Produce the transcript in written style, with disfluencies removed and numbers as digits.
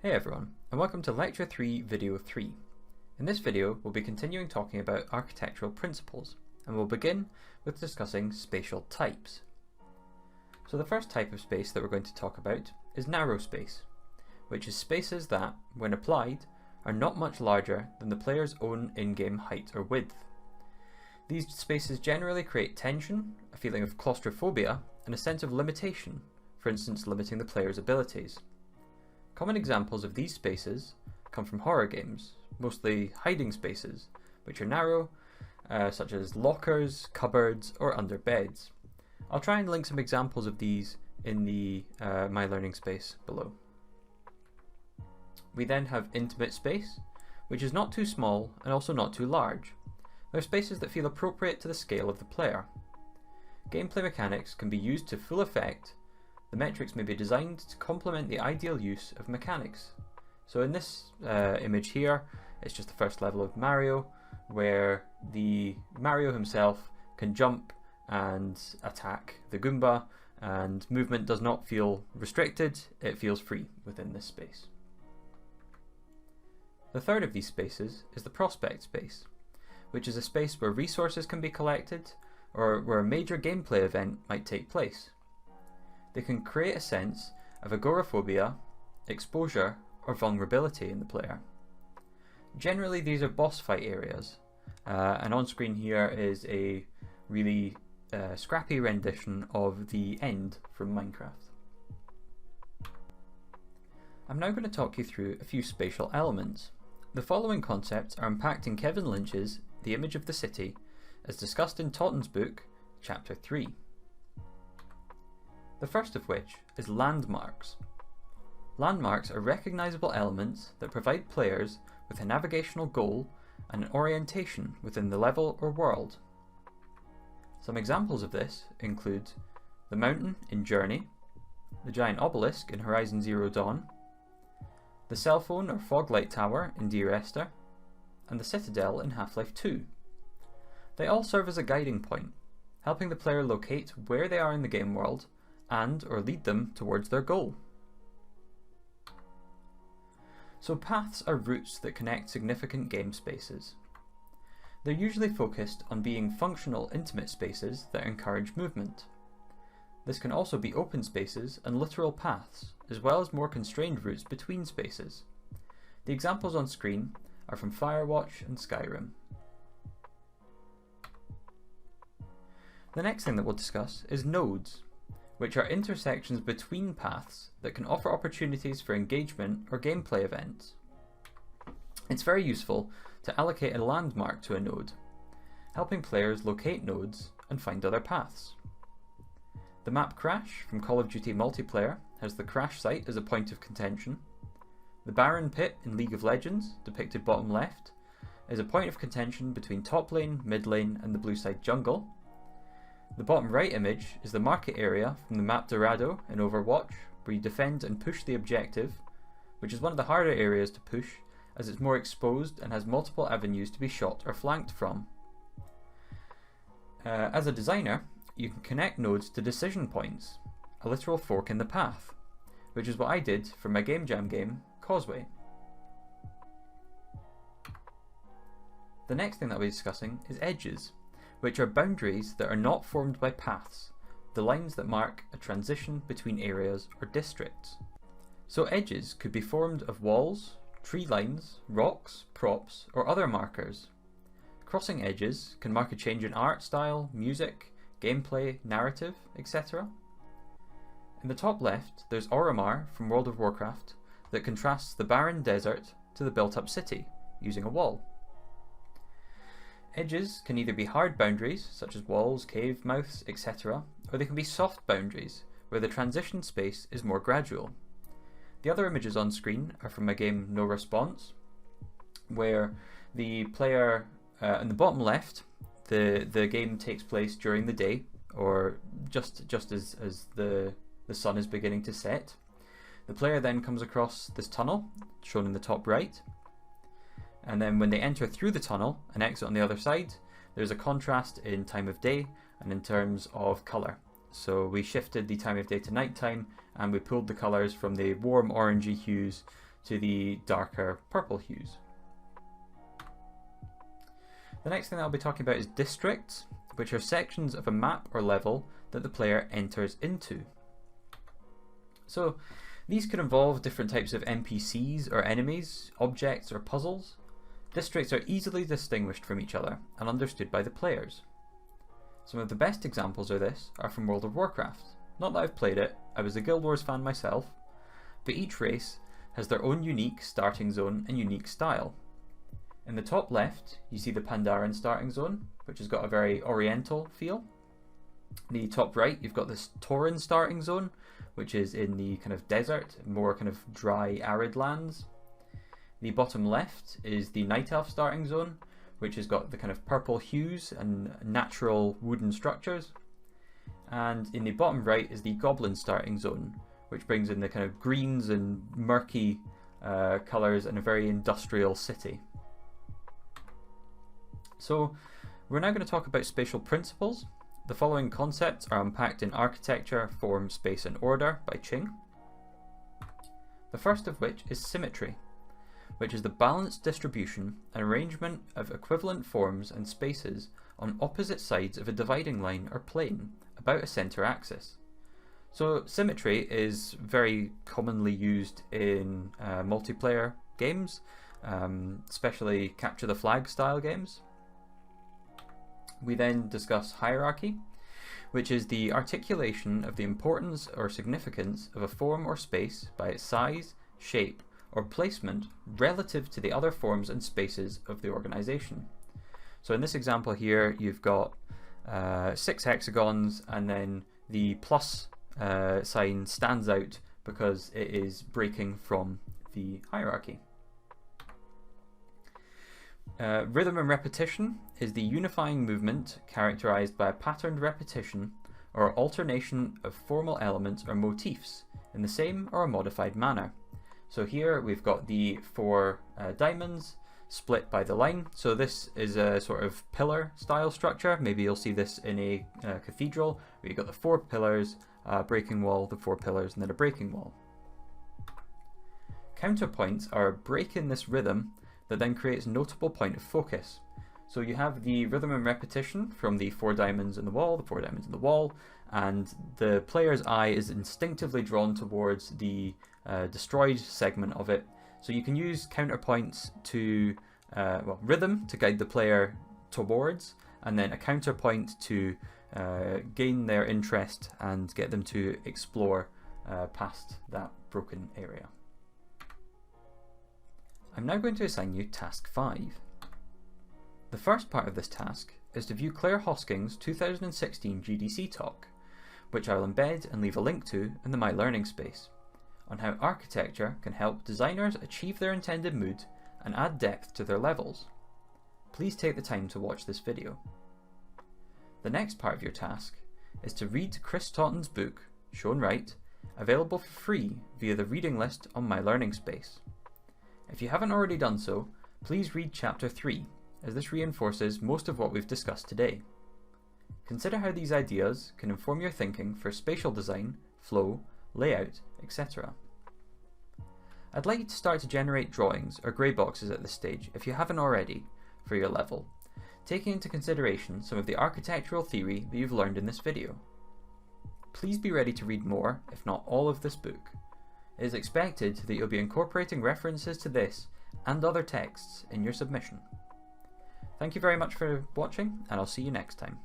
Hey everyone, and welcome to Lecture 3, Video 3. In this video, we'll be continuing talking about architectural principles, and we'll begin with discussing spatial types. So the first type of space that we're going to talk about is narrow space, which is spaces that, when applied, are not much larger than the player's own in-game height or width. These spaces generally create tension, a feeling of claustrophobia, and a sense of limitation, for instance limiting the player's abilities. Common examples of these spaces come from horror games, mostly hiding spaces, which are narrow, such as lockers, cupboards, or under beds. I'll try and link some examples of these in the My Learning space below. We then have intimate space, which is not too small and also not too large. They're spaces that feel appropriate to the scale of the player. Gameplay mechanics can be used to full effect. The metrics may be designed to complement the ideal use of mechanics. So in this image here, it's just the first level of Mario, where the Mario himself can jump and attack the Goomba, and movement does not feel restricted, it feels free within this space. The third of these spaces is the prospect space, which is a space where resources can be collected or where a major gameplay event might take place. They can create a sense of agoraphobia, exposure, or vulnerability in the player. Generally, these are boss fight areas, and on screen here is a really scrappy rendition of the end from Minecraft. I'm now going to talk you through a few spatial elements. The following concepts are unpacked in Kevin Lynch's The Image of the City, as discussed in Totten's book, Chapter 3. The first of which is landmarks. Landmarks are recognisable elements that provide players with a navigational goal and an orientation within the level or world. Some examples of this include the mountain in Journey, the giant obelisk in Horizon Zero Dawn, the cell phone or fog light tower in Dear Esther, and the citadel in Half-Life 2. They all serve as a guiding point, helping the player locate where they are in the game world and or lead them towards their goal. So paths are routes that connect significant game spaces. They're usually focused on being functional intimate spaces that encourage movement. This can also be open spaces and literal paths, as well as more constrained routes between spaces. The examples on screen are from Firewatch and Skyrim. The next thing that we'll discuss is nodes, which are intersections between paths that can offer opportunities for engagement or gameplay events. It's very useful to allocate a landmark to a node, helping players locate nodes and find other paths. The map Crash from Call of Duty multiplayer has the crash site as a point of contention. The Baron Pit in League of Legends, depicted bottom left, is a point of contention between top lane, mid lane and the blue side jungle. The bottom right image is the market area from the map Dorado in Overwatch, where you defend and push the objective, which is one of the harder areas to push as it's more exposed and has multiple avenues to be shot or flanked from. As a designer, you can connect nodes to decision points, a literal fork in the path, which is what I did for my game jam game, Causeway. The next thing that we'll be discussing is edges, which are boundaries that are not formed by paths, the lines that mark a transition between areas or districts. So edges could be formed of walls, tree lines, rocks, props, or other markers. Crossing edges can mark a change in art style, music, gameplay, narrative, etc. In the top left, there's Oromar from World of Warcraft that contrasts the barren desert to the built-up city, using a wall. Edges can either be hard boundaries, such as walls, cave mouths, etc., or they can be soft boundaries, where the transition space is more gradual. The other images on screen are from my game No Response, where the player, in the bottom left, the game takes place during the day, or just as the sun is beginning to set. The player then comes across this tunnel, shown in the top right, and then when they enter through the tunnel and exit on the other side, there's a contrast in time of day and in terms of colour. So we shifted the time of day to nighttime and we pulled the colours from the warm orangey hues to the darker purple hues. The next thing that I'll be talking about is districts, which are sections of a map or level that the player enters into. So these could involve different types of NPCs or enemies, objects or puzzles. Districts are easily distinguished from each other and understood by the players. Some of the best examples of this are from World of Warcraft. Not that I've played it, I was a Guild Wars fan myself, but each race has their own unique starting zone and unique style. In the top left, you see the Pandaren starting zone, which has got a very oriental feel. The top right, you've got this Tauren starting zone, which is in the kind of desert, more kind of dry, arid lands. The bottom left is the Night Elf starting zone, which has got the kind of purple hues and natural wooden structures. And in the bottom right is the Goblin starting zone, which brings in the kind of greens and murky colours and a very industrial city. So we're now going to talk about spatial principles. The following concepts are unpacked in Architecture, Form, Space and Order by Ching. The first of which is symmetry, which is the balanced distribution and arrangement of equivalent forms and spaces on opposite sides of a dividing line or plane about a centre axis. So symmetry is very commonly used in multiplayer games, especially capture the flag style games. We then discuss hierarchy, which is the articulation of the importance or significance of a form or space by its size, shape, or placement relative to the other forms and spaces of the organization. So in this example here, you've got 6 hexagons, and then the plus sign stands out because it is breaking from the hierarchy. Rhythm and repetition is the unifying movement characterized by a patterned repetition or alternation of formal elements or motifs in the same or a modified manner. So here we've got the 4 diamonds split by the line. So this is a sort of pillar style structure. Maybe you'll see this in a cathedral where you've got the 4 pillars, breaking wall, the 4 pillars, and then a breaking wall. Counterpoints are a break in this rhythm that then creates notable point of focus. So you have the rhythm and repetition from the 4 diamonds in the wall, the 4 diamonds in the wall, and the player's eye is instinctively drawn towards the destroyed segment of it. So you can use counterpoints to, rhythm to guide the player towards, and then a counterpoint to gain their interest and get them to explore past that broken area. I'm now going to assign you Task 5. The first part of this task is to view Claire Hosking's 2016 GDC talk, which I will embed and leave a link to in the My Learning space, on how architecture can help designers achieve their intended mood and add depth to their levels. Please take the time to watch this video. The next part of your task is to read Chris Totten's book, Shown Right, available for free via the reading list on My Learning space. If you haven't already done so, please read Chapter 3, as this reinforces most of what we've discussed today. Consider how these ideas can inform your thinking for spatial design, flow, layout, etc. I'd like you to start to generate drawings or grey boxes at this stage, if you haven't already, for your level, taking into consideration some of the architectural theory that you've learned in this video. Please be ready to read more, if not all of this book. It is expected that you'll be incorporating references to this and other texts in your submission. Thank you very much for watching, and I'll see you next time.